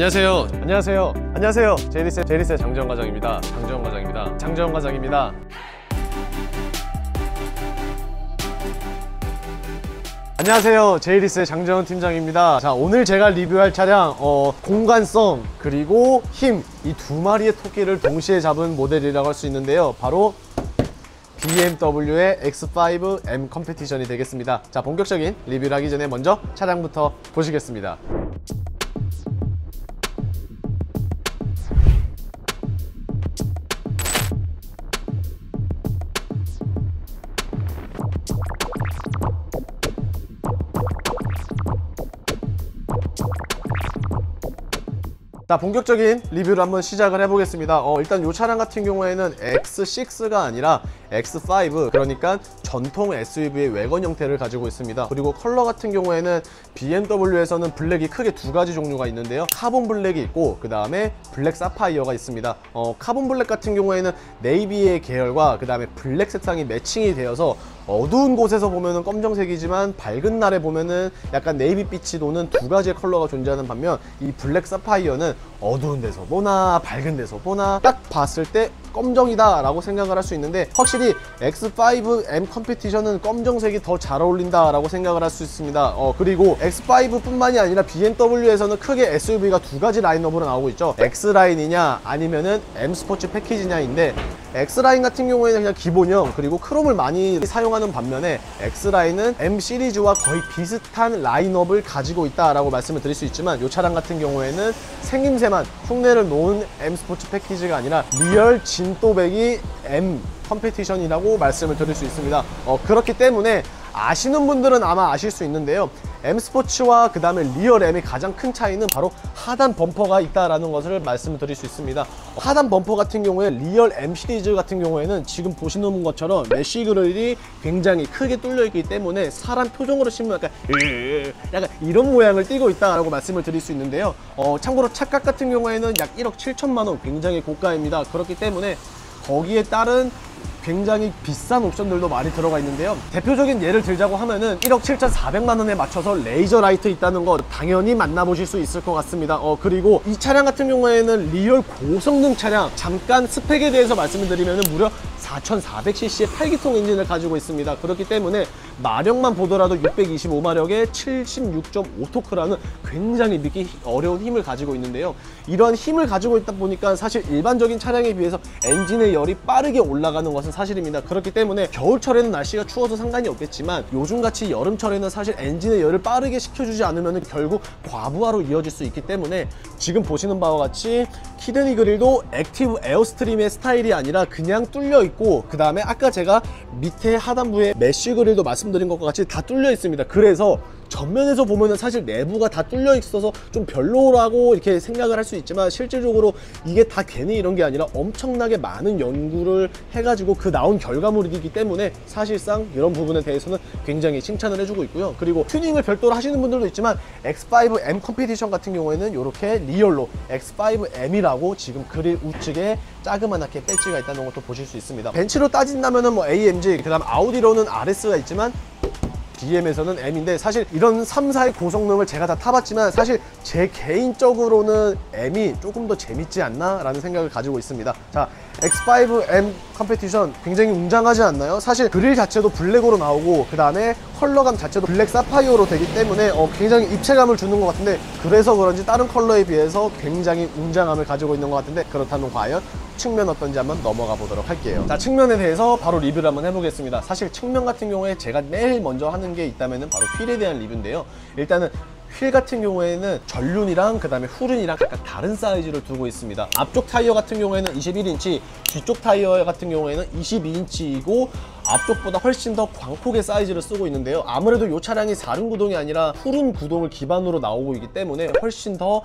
안녕하세요. 안녕하세요. 안녕하세요. 제이리스의 장재원 과장입니다. 장재원 과장입니다. 안녕하세요. 제이리스의 장재원 팀장입니다. 자, 오늘 제가 리뷰할 차량 공간성 그리고 힘, 이 두 마리의 토끼를 동시에 잡은 모델이라고 할 수 있는데요. 바로 BMW의 X5M 컴페티션이 되겠습니다. 자, 본격적인 리뷰를 하기 전에 먼저 차량부터 보시겠습니다. 자, 본격적인 리뷰를 한번 시작을 해보겠습니다. 일단 이 차량 같은 경우에는 X6가 아니라 X5, 그러니까 전통 SUV의 외관 형태를 가지고 있습니다. 그리고 컬러 같은 경우에는 BMW에서는 블랙이 크게 두 가지 종류가 있는데요. 카본 블랙이 있고 그 다음에 블랙 사파이어가 있습니다. 카본 블랙 같은 경우에는 네이비의 계열과 그 다음에 블랙 색상이 매칭이 되어서 어두운 곳에서 보면은 검정색이지만 밝은 날에 보면은 약간 네이비빛이 도는 두 가지의 컬러가 존재하는 반면, 이 블랙 사파이어는 어두운 데서 보나 밝은 데서 보나 딱 봤을 때 검정이다 라고 생각을 할 수 있는데, 확실히 X5M 컴페티션은 검정색이 더 잘 어울린다 라고 생각을 할 수 있습니다. 그리고 X5 뿐만이 아니라 BMW에서는 크게 SUV가 두 가지 라인업으로 나오고 있죠. X라인이냐 아니면은 M 스포츠 패키지냐인데, X라인 같은 경우에는 그냥 기본형 그리고 크롬을 많이 사용하는 반면에 X라인은 M 시리즈와 거의 비슷한 라인업을 가지고 있다라고 말씀을 드릴 수 있지만, 이 차량 같은 경우에는 생김새만 흉내를 놓은 M 스포츠 패키지가 아니라 리얼 진또배기 M 컴페티션이라고 말씀을 드릴 수 있습니다. 그렇기 때문에 아시는 분들은 아마 아실 수 있는데요, M 스포츠와 그 다음에 리얼 M의 가장 큰 차이는 바로 하단 범퍼가 있다라는 것을 말씀을 드릴 수 있습니다. 하단 범퍼 같은 경우에 리얼 M 시리즈 같은 경우에는 지금 보시는 것처럼 메쉬 그릴이 굉장히 크게 뚫려 있기 때문에 사람 표정으로 치면 약간 이런 모양을 띠고 있다라고 말씀을 드릴 수 있는데요. 참고로 차값 같은 경우에는 약 1억 7천만 원, 굉장히 고가입니다. 그렇기 때문에 거기에 따른 굉장히 비싼 옵션들도 많이 들어가 있는데요. 대표적인 예를 들자고 하면은 1억 7,400만 원에 맞춰서 레이저 라이트 있다는 거 당연히 만나보실 수 있을 것 같습니다. 그리고 이 차량 같은 경우에는 리얼 고성능 차량, 잠깐 스펙에 대해서 말씀을 드리면은 무려 4400cc의 8기통 엔진을 가지고 있습니다. 그렇기 때문에 마력만 보더라도 625마력의 76.5토크라는 굉장히 믿기 어려운 힘을 가지고 있는데요. 이러한 힘을 가지고 있다 보니까 사실 일반적인 차량에 비해서 엔진의 열이 빠르게 올라가는 것은 사실입니다. 그렇기 때문에 겨울철에는 날씨가 추워서 상관이 없겠지만, 요즘같이 여름철에는 사실 엔진의 열을 빠르게 식혀주지 않으면 결국 과부하로 이어질 수 있기 때문에, 지금 보시는 바와 같이 키드니 그릴도 액티브 에어스트림의 스타일이 아니라 그냥 뚫려 있고, 그 다음에 아까 제가 밑에 하단부에 메쉬 그릴도 말씀드린 것과 같이 다 뚫려 있습니다. 그래서 전면에서 보면은 사실 내부가 다 뚫려 있어서 좀 별로라고 이렇게 생각을 할 수 있지만, 실질적으로 이게 다 괜히 이런 게 아니라 엄청나게 많은 연구를 해가지고 그 나온 결과물이기 때문에 사실상 이런 부분에 대해서는 굉장히 칭찬을 해주고 있고요. 그리고 튜닝을 별도로 하시는 분들도 있지만, X5M 컴페티션 같은 경우에는 이렇게 리얼로 X5M이라고 지금 그릴 우측에 자그만하게 배지가 있다는 것도 보실 수 있습니다. 벤츠로 따진다면은 뭐 AMG, 그 다음 아우디로는 RS가 있지만 BM에서는 M인데, 사실 이런 3, 4의 고성능을 제가 다 타봤지만 사실 제 개인적으로는 M이 조금 더 재밌지 않나 라는 생각을 가지고 있습니다. 자, X5M 컴페티션 굉장히 웅장하지 않나요? 사실 그릴 자체도 블랙으로 나오고 그 다음에 컬러감 자체도 블랙 사파이어로 되기 때문에 굉장히 입체감을 주는 것 같은데, 그래서 그런지 다른 컬러에 비해서 굉장히 웅장함을 가지고 있는 것 같은데, 그렇다면 과연 측면 어떤지 한번 넘어가 보도록 할게요. 자, 측면에 대해서 바로 리뷰를 한번 해보겠습니다. 사실 측면 같은 경우에 제가 제일 먼저 하는 게 있다면 바로 휠에 대한 리뷰인데요. 일단은 휠 같은 경우에는 전륜이랑 그 다음에 후륜이랑 각각 다른 사이즈를 두고 있습니다. 앞쪽 타이어 같은 경우에는 21인치, 뒤쪽 타이어 같은 경우에는 22인치이고 앞쪽보다 훨씬 더 광폭의 사이즈를 쓰고 있는데요. 아무래도 이 차량이 4륜 구동이 아니라 후륜 구동을 기반으로 나오고 있기 때문에 훨씬 더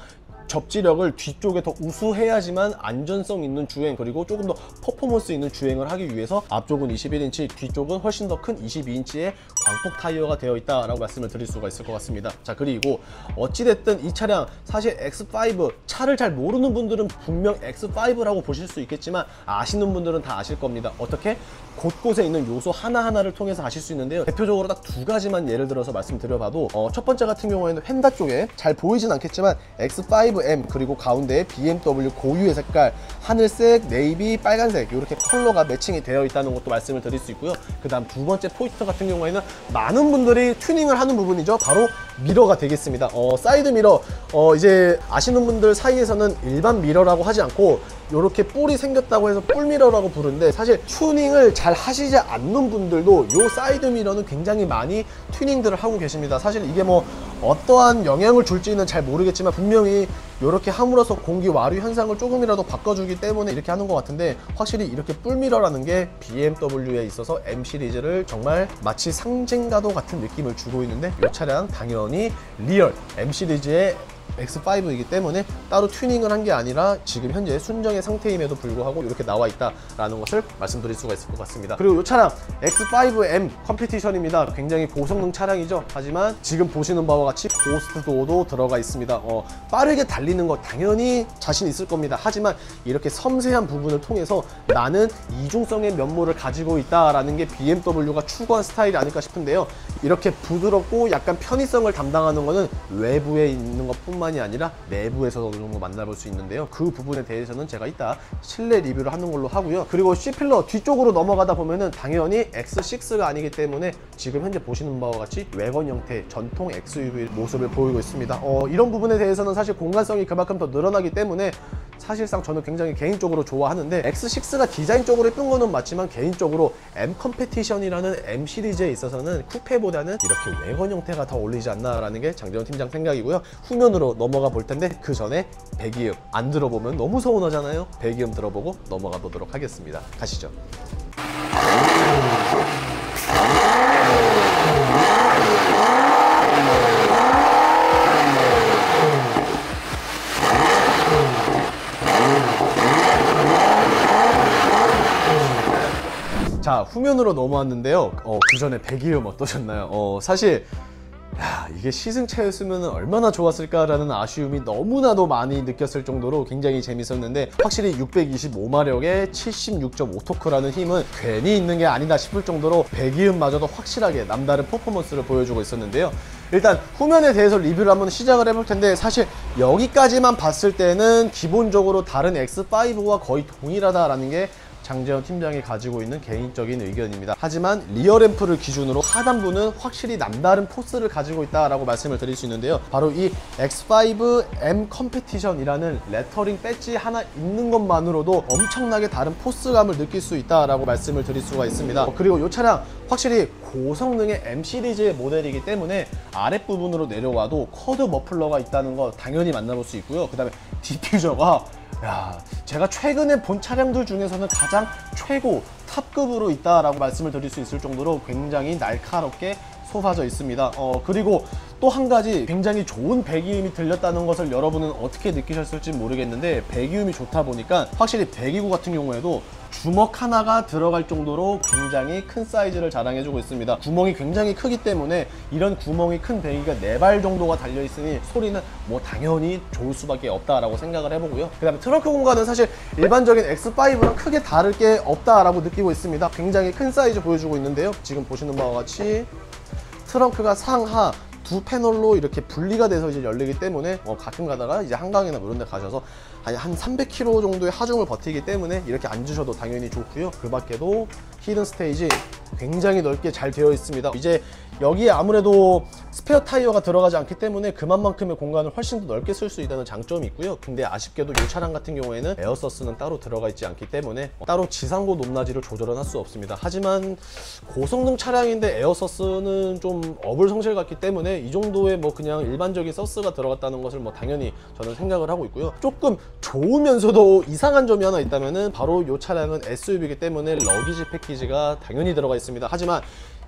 접지력을 뒤쪽에 더 우수해야지만 안전성 있는 주행, 그리고 조금 더 퍼포먼스 있는 주행을 하기 위해서 앞쪽은 21인치, 뒤쪽은 훨씬 더 큰 22인치의 광폭 타이어가 되어 있다라고 말씀을 드릴 수가 있을 것 같습니다. 자, 그리고 어찌됐든 이 차량 사실 X5 차를 잘 모르는 분들은 분명 X5라고 보실 수 있겠지만, 아시는 분들은 다 아실 겁니다. 어떻게? 곳곳에 있는 요소 하나하나를 통해서 아실 수 있는데요. 대표적으로 딱 두 가지만 예를 들어서 말씀드려봐도 첫 번째 같은 경우에는 휀다 쪽에 잘 보이진 않겠지만 X5 X5M 그리고 가운데에 BMW 고유의 색깔 하늘색, 네이비, 빨간색 이렇게 컬러가 매칭이 되어 있다는 것도 말씀을 드릴 수 있고요. 그 다음 두 번째 포인트 같은 경우에는 많은 분들이 튜닝을 하는 부분이죠. 바로 미러가 되겠습니다. 사이드 미러 이제 아시는 분들 사이에서는 일반 미러라고 하지 않고 이렇게 뿔이 생겼다고 해서 뿔미러라고 부르는데, 사실 튜닝을 잘 하시지 않는 분들도 이 사이드 미러는 굉장히 많이 튜닝들을 하고 계십니다. 사실 이게 뭐 어떠한 영향을 줄지는 잘 모르겠지만 분명히 이렇게 함으로써 공기 와류 현상을 조금이라도 바꿔주기 때문에 이렇게 하는 것 같은데, 확실히 이렇게 뿔미러라는 게 BMW에 있어서 M 시리즈를 정말 마치 상징과도 같은 느낌을 주고 있는데, 이 차량 당연히 리얼 M 시리즈의 X5이기 때문에 따로 튜닝을 한 게 아니라 지금 현재 순정의 상태임에도 불구하고 이렇게 나와 있다라는 것을 말씀드릴 수가 있을 것 같습니다. 그리고 이 차량 X5M 컴피티션입니다. 굉장히 고성능 차량이죠. 하지만 지금 보시는 바와 같이 고스트 도어도 들어가 있습니다. 빠르게 달리는 거 당연히 자신 있을 겁니다. 하지만 이렇게 섬세한 부분을 통해서 나는 이중성의 면모를 가지고 있다라는 게 BMW가 추구한 스타일이 아닐까 싶은데요. 이렇게 부드럽고 약간 편의성을 담당하는 거는 외부에 있는 것뿐만이 아니라 내부에서도 어느 정도 만나볼 수 있는데요. 그 부분에 대해서는 제가 이따 실내 리뷰를 하는 걸로 하고요. 그리고 C필러 뒤쪽으로 넘어가다 보면은 당연히 X6가 아니기 때문에 지금 현재 보시는 바와 같이 외관 형태 전통 XUV 모습을 보이고 있습니다. 이런 부분에 대해서는 사실 공간성이 그만큼 더 늘어나기 때문에 사실상 저는 굉장히 개인적으로 좋아하는데, X6가 디자인적으로 예쁜 거는 맞지만 개인적으로 M 컴페티션이라는 M 시리즈에 있어서는 쿠페보다는 이렇게 외관 형태가 더 어울리지 않나라는 게 장재원 팀장 생각이고요. 후면으로 넘어가 볼 텐데 그 전에 배기음 안 들어보면 너무 서운하잖아요. 배기음 들어보고 넘어가 보도록 하겠습니다. 가시죠. 자, 후면으로 넘어왔는데요. 그 전에 배기음 어떠셨나요? 사실 이게 시승차였으면 얼마나 좋았을까라는 아쉬움이 너무나도 많이 느꼈을 정도로 굉장히 재밌었는데, 확실히 625마력의 76.5 토크라는 힘은 괜히 있는 게 아니다 싶을 정도로 배기음마저도 확실하게 남다른 퍼포먼스를 보여주고 있었는데요. 일단 후면에 대해서 리뷰를 한번 시작을 해볼 텐데, 사실 여기까지만 봤을 때는 기본적으로 다른 X5와 거의 동일하다라는 게 장재원 팀장이 가지고 있는 개인적인 의견입니다. 하지만 리어램프를 기준으로 하단부는 확실히 남다른 포스를 가지고 있다라고 말씀을 드릴 수 있는데요. 바로 이 X5M 컴페티션이라는 레터링 배지 하나 있는 것만으로도 엄청나게 다른 포스감을 느낄 수 있다라고 말씀을 드릴 수가 있습니다. 그리고 이 차량 확실히 고성능의 M 시리즈의 모델이기 때문에 아랫부분으로 내려와도 쿼드 머플러가 있다는 거 당연히 만나볼 수 있고요. 그 다음에 디퓨저가 제가 최근에 본 차량들 중에서는 가장 최고 탑급으로 있다라고 말씀을 드릴 수 있을 정도로 굉장히 날카롭게 쏟아져 있습니다. 그리고 또 한 가지 굉장히 좋은 배기음이 들렸다는 것을 여러분은 어떻게 느끼셨을지 모르겠는데, 배기음이 좋다 보니까 확실히 배기구 같은 경우에도 주먹 하나가 들어갈 정도로 굉장히 큰 사이즈를 자랑해주고 있습니다. 구멍이 굉장히 크기 때문에 이런 구멍이 큰 배기가 4발 정도가 달려있으니 소리는 뭐 당연히 좋을 수밖에 없다라고 생각을 해보고요. 그 다음에 트렁크 공간은 사실 일반적인 X5랑 크게 다를 게 없다라고 느끼고 있습니다. 굉장히 큰 사이즈 보여주고 있는데요. 지금 보시는 바와 같이 트렁크가 상하 두 패널로 이렇게 분리가 돼서 이제 열리기 때문에 가끔 가다가 이제 한강이나 이런 데 가셔서 한 300km 정도의 하중을 버티기 때문에 이렇게 앉으셔도 당연히 좋고요. 그 밖에도 히든 스테이지 굉장히 넓게 잘 되어 있습니다. 이제 여기에 아무래도 스페어 타이어가 들어가지 않기 때문에 그만큼의 공간을 훨씬 더 넓게 쓸 수 있다는 장점이 있고요. 근데 아쉽게도 이 차량 같은 경우에는 에어서스는 따로 들어가 있지 않기 때문에 따로 지상고 높낮이를 조절은 할 수 없습니다. 하지만 고성능 차량인데 에어서스는 좀 어불성실 같기 때문에 이 정도의 뭐 그냥 일반적인 서스가 들어갔다는 것을 뭐 당연히 저는 생각을 하고 있고요. 조금 좋으면서도 이상한 점이 하나 있다면은 바로 이 차량은 SUV이기 때문에 러기지 패키지가 당연히 들어가 있습니다. 하지만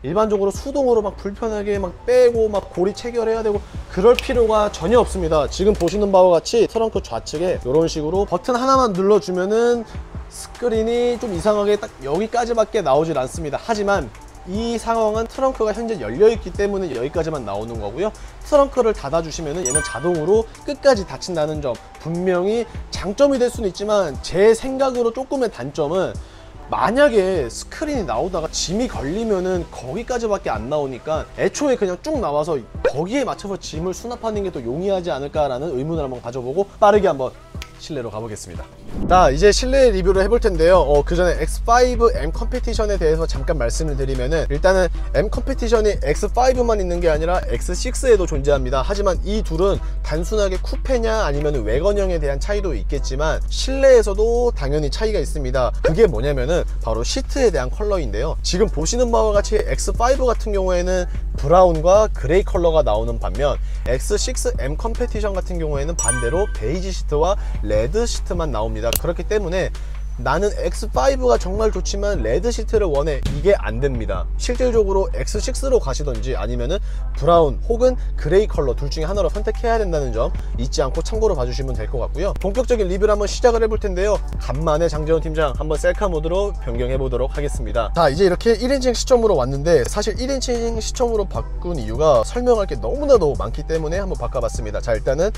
일반적으로 수동으로 막 불편하게 막 빼고 막 고리 체결해야 되고 그럴 필요가 전혀 없습니다. 지금 보시는 바와 같이 트렁크 좌측에 이런 식으로 버튼 하나만 눌러주면은 스크린이 좀 이상하게 딱 여기까지밖에 나오질 않습니다. 하지만 이 상황은 트렁크가 현재 열려있기 때문에 여기까지만 나오는 거고요. 트렁크를 닫아주시면 얘는 자동으로 끝까지 닫힌다는 점, 분명히 장점이 될 수는 있지만 제 생각으로 조금의 단점은 만약에 스크린이 나오다가 짐이 걸리면은 거기까지밖에 안 나오니까 애초에 그냥 쭉 나와서 거기에 맞춰서 짐을 수납하는 게 더 용이하지 않을까라는 의문을 한번 가져보고 빠르게 한번 실내로 가보겠습니다. 자, 이제 실내 리뷰를 해볼 텐데요. 그 전에 X5 M 컴피티션에 대해서 잠깐 말씀을 드리면은, 일단은 M 컴피티션이 X5만 있는 게 아니라 X6에도 존재합니다. 하지만 이 둘은 단순하게 쿠페냐 아니면 외건형에 대한 차이도 있겠지만 실내에서도 당연히 차이가 있습니다. 그게 뭐냐면은 바로 시트에 대한 컬러인데요. 지금 보시는 바와 같이 X5 같은 경우에는 브라운과 그레이 컬러가 나오는 반면 X6 M 컴피티션 같은 경우에는 반대로 베이지 시트와 레드 시트만 나옵니다. 그렇기 때문에 나는 X5가 정말 좋지만 레드 시트를 원해, 이게 안 됩니다. 실질적으로 X6로 가시던지 아니면은 브라운 혹은 그레이 컬러 둘 중에 하나로 선택해야 된다는 점 잊지 않고 참고로 봐주시면 될 것 같고요. 본격적인 리뷰를 한번 시작을 해볼 텐데요. 간만에 장재원 팀장 한번 셀카 모드로 변경해 보도록 하겠습니다. 자, 이제 이렇게 1인칭 시점으로 왔는데, 사실 1인칭 시점으로 바꾼 이유가 설명할 게 너무나도 많기 때문에 한번 바꿔봤습니다. 자, 일단은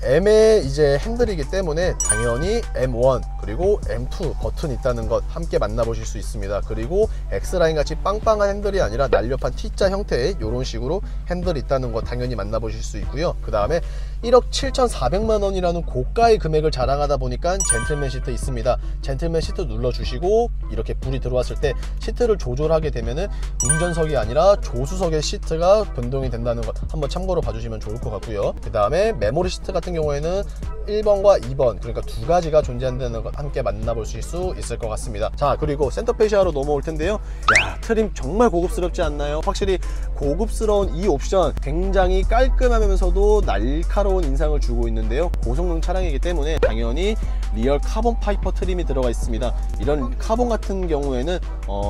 M의 이제 핸들이기 때문에 당연히 M1 그리고 M2 버튼이 있다는 것 함께 만나보실 수 있습니다. 그리고 X라인 같이 빵빵한 핸들이 아니라 날렵한 T자 형태의 이런 식으로 핸들이 있다는 것 당연히 만나보실 수 있고요. 그 다음에 1억 7,400만 원이라는 고가의 금액을 자랑하다 보니까 젠틀맨 시트 있습니다. 젠틀맨 시트 눌러주시고 이렇게 불이 들어왔을 때 시트를 조절하게 되면은 운전석이 아니라 조수석의 시트가 변동이 된다는 것 한번 참고로 봐주시면 좋을 것 같고요. 그 다음에 메모리 시트 같은 경우에는 1번과 2번, 그러니까 두 가지가 존재한다는 것 함께 만나보실 수 있을 것 같습니다. 자, 그리고 센터페시아로 넘어올 텐데요. 야, 트림 정말 고급스럽지 않나요? 확실히 고급스러운 이 옵션 굉장히 깔끔하면서도 날카로운 인상을 주고 있는데요. 고성능 차량이기 때문에 당연히 리얼 카본 파이퍼 트림이 들어가 있습니다. 이런 카본 같은 경우에는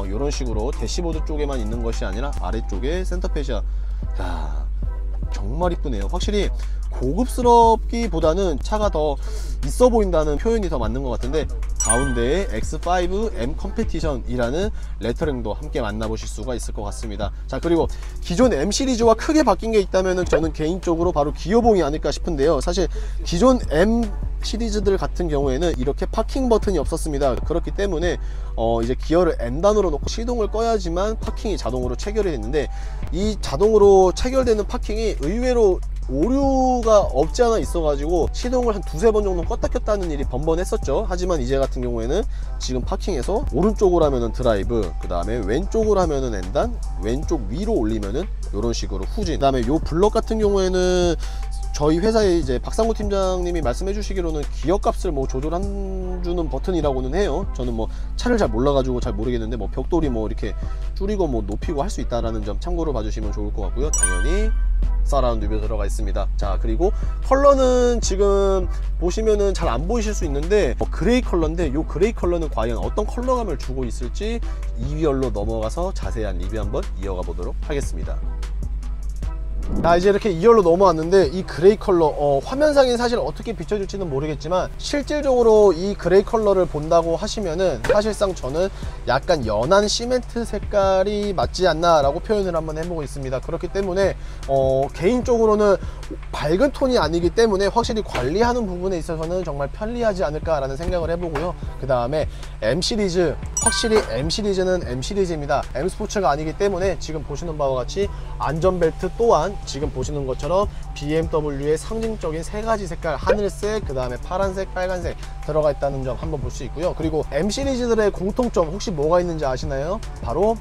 이런 식으로 대시보드 쪽에만 있는 것이 아니라 아래쪽에 센터페시아, 야, 정말 이쁘네요. 확실히 고급스럽기보다는 차가 더 있어 보인다는 표현이 더 맞는 것 같은데, 가운데에 X5 M 컴피티션이라는 레터링도 함께 만나보실 수가 있을 것 같습니다. 자, 그리고 기존 M 시리즈와 크게 바뀐 게 있다면 저는 개인적으로 바로 기어봉이 아닐까 싶은데요. 사실 기존 M 시리즈들 같은 경우에는 이렇게 파킹 버튼이 없었습니다. 그렇기 때문에 이제 기어를 N단으로 놓고 시동을 꺼야지만 파킹이 자동으로 체결이 됐는데, 이 자동으로 체결되는 파킹이 의외로 오류가 없지 않아 있어가지고 시동을 한 두세 번 정도 껐다 켰다 하는 일이 번번했었죠. 하지만 이제 같은 경우에는 지금 파킹에서 오른쪽으로 하면은 드라이브, 그 다음에 왼쪽으로 하면은 N단, 왼쪽 위로 올리면은 이런 식으로 후진, 그 다음에 요 블럭 같은 경우에는 저희 회사에 이제 박상구 팀장님이 말씀해 주시기로는 기어값을 뭐 조절해주는 버튼이라고는 해요. 저는 뭐 차를 잘 몰라가지고 잘 모르겠는데, 뭐 벽돌이 뭐 이렇게 줄이고 뭐 높이고 할 수 있다라는 점 참고로 봐주시면 좋을 것 같고요. 당연히 서라운드 뷰 들어가 있습니다. 자, 그리고 컬러는 지금 보시면은 잘 안 보이실 수 있는데 그레이 컬러인데, 이 그레이 컬러는 과연 어떤 컬러감을 주고 있을지 2열로 넘어가서 자세한 리뷰 한번 이어가 보도록 하겠습니다. 자, 이제 이렇게 2열로 넘어왔는데, 이 그레이 컬러 화면상에 사실 어떻게 비춰줄지는 모르겠지만 실질적으로 이 그레이 컬러를 본다고 하시면은 사실상 저는 약간 연한 시멘트 색깔이 맞지 않나 라고 표현을 한번 해보고 있습니다. 그렇기 때문에 개인적으로는 밝은 톤이 아니기 때문에 확실히 관리하는 부분에 있어서는 정말 편리하지 않을까 라는 생각을 해보고요. 그 다음에 M 시리즈, 확실히 M 시리즈는 M 시리즈입니다. M 스포츠가 아니기 때문에 지금 보시는 바와 같이 안전벨트 또한 지금 보시는 것처럼 BMW의 상징적인 세 가지 색깔, 하늘색, 그 다음에 파란색, 빨간색 들어가 있다는 점 한번 볼 수 있고요. 그리고 M 시리즈들의 공통점 혹시 뭐가 있는지 아시나요? 바로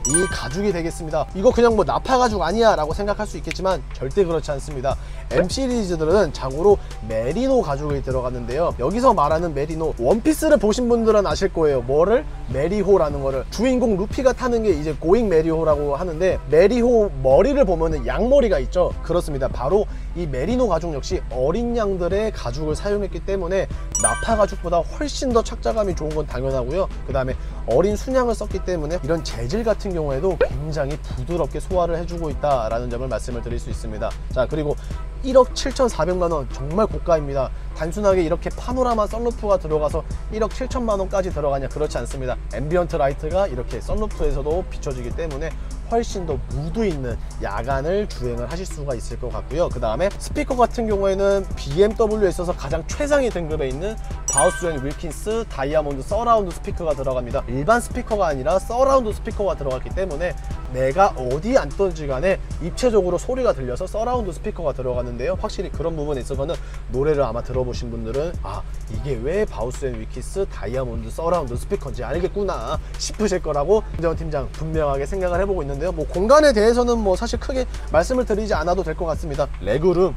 이 가죽이 되겠습니다. 이거 그냥 뭐 나파 가죽 아니야 라고 생각할 수 있겠지만 절대 그렇지 않습니다. M 시리즈들은 자고로 메리노 가죽이 들어갔는데요. 여기서 말하는 메리노, 원피스를 보신 분들은 아실 거예요. 뭐를? 메리호라는 거를. 주인공 루피가 타는 게 이제 고잉 메리호라고 하는데, 메리호 머리를 보면은 양머리가 있죠. 그렇습니다. 바로 이 메리노 가죽 역시 어린 양들의 가죽을 사용했기 때문에 나파 가죽보다 훨씬 더 착자감이 좋은 건 당연하고요. 그 다음에 어린 순양을 썼기 때문에 이런 재질 같은 경우에도 굉장히 부드럽게 소화를 해주고 있다라는 점을 말씀을 드릴 수 있습니다. 자, 그리고 1억 7,400만 원 정말 고가입니다. 단순하게 이렇게 파노라마 썬루프가 들어가서 1억 7천만 원까지 들어가냐? 그렇지 않습니다. 앰비언트 라이트가 이렇게 썬루프에서도 비춰지기 때문에 훨씬 더 무드 있는 야간을 주행을 하실 수가 있을 것 같고요. 그 다음에 스피커 같은 경우에는 BMW에 있어서 가장 최상위 등급에 있는 바우스 앤 윌킨스 다이아몬드 서라운드 스피커가 들어갑니다. 일반 스피커가 아니라 서라운드 스피커가 들어갔기 때문에 내가 어디 앉든지 간에 입체적으로 소리가 들려서 서라운드 스피커가 들어갔는데요. 확실히 그런 부분에 있어서는 노래를 아마 들어보신 분들은 아, 이게 왜 바우스 앤 윌킨스 다이아몬드 서라운드 스피커인지 알겠구나 싶으실 거라고 김재원 팀장 분명하게 생각을 해보고 있는데요. 뭐 공간에 대해서는 뭐 사실 크게 말씀을 드리지 않아도 될 것 같습니다. 레그룸,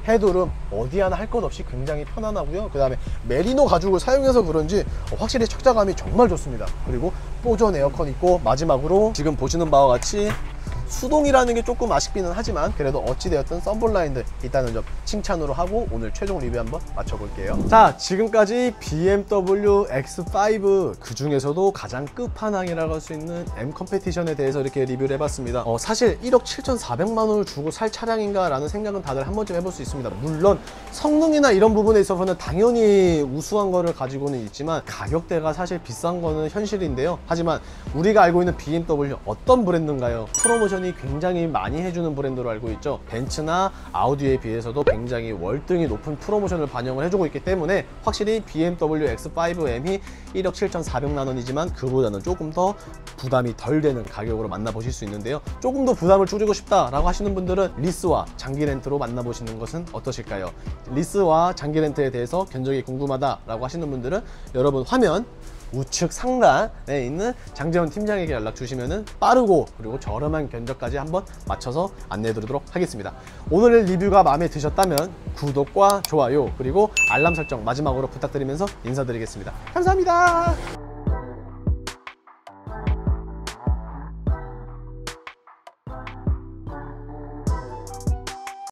헤드룸 어디 하나 할 것 없이 굉장히 편안하고요. 그 다음에 메리노 가죽을 사용해서 그런지 확실히 착자감이 정말 좋습니다. 그리고 뽀전 에어컨 있고, 마지막으로 지금 보시는 바와 같이 수동이라는 게 조금 아쉽기는 하지만 그래도 어찌되었든 썬블라인드 있다는 점 칭찬으로 하고 오늘 최종 리뷰 한번 마쳐볼게요. 자, 지금까지 BMW X5 그 중에서도 가장 끝판왕이라고 할 수 있는 M 컴페티션에 대해서 이렇게 리뷰를 해봤습니다. 사실 1억 7,400만 원을 주고 살 차량인가 라는 생각은 다들 한 번쯤 해볼 수 있습니다. 물론 성능이나 이런 부분에 있어서는 당연히 우수한 거를 가지고는 있지만 가격대가 사실 비싼 거는 현실인데요. 하지만 우리가 알고 있는 BMW 어떤 브랜드인가요? 프로모션이 굉장히 많이 해주는 브랜드로 알고 있죠. 벤츠나 아우디에 비해서도 굉장히 월등히 높은 프로모션을 반영을 해주고 있기 때문에 확실히 BMW X5M이 1억 7,400만 원이지만 그보다는 조금 더 부담이 덜 되는 가격으로 만나보실 수 있는데요. 조금 더 부담을 줄이고 싶다라고 하시는 분들은 리스와 장기 렌트로 만나보시는 것은 어떠실까요? 리스와 장기 렌트에 대해서 견적이 궁금하다라고 하시는 분들은 여러분 화면 우측 상단에 있는 장재원 팀장에게 연락 주시면은 빠르고 그리고 저렴한 견적까지 한번 맞춰서 안내해 드리도록 하겠습니다. 오늘의 리뷰가 마음에 드셨다면 구독과 좋아요 그리고 알람 설정 마지막으로 부탁드리면서 인사드리겠습니다. 감사합니다.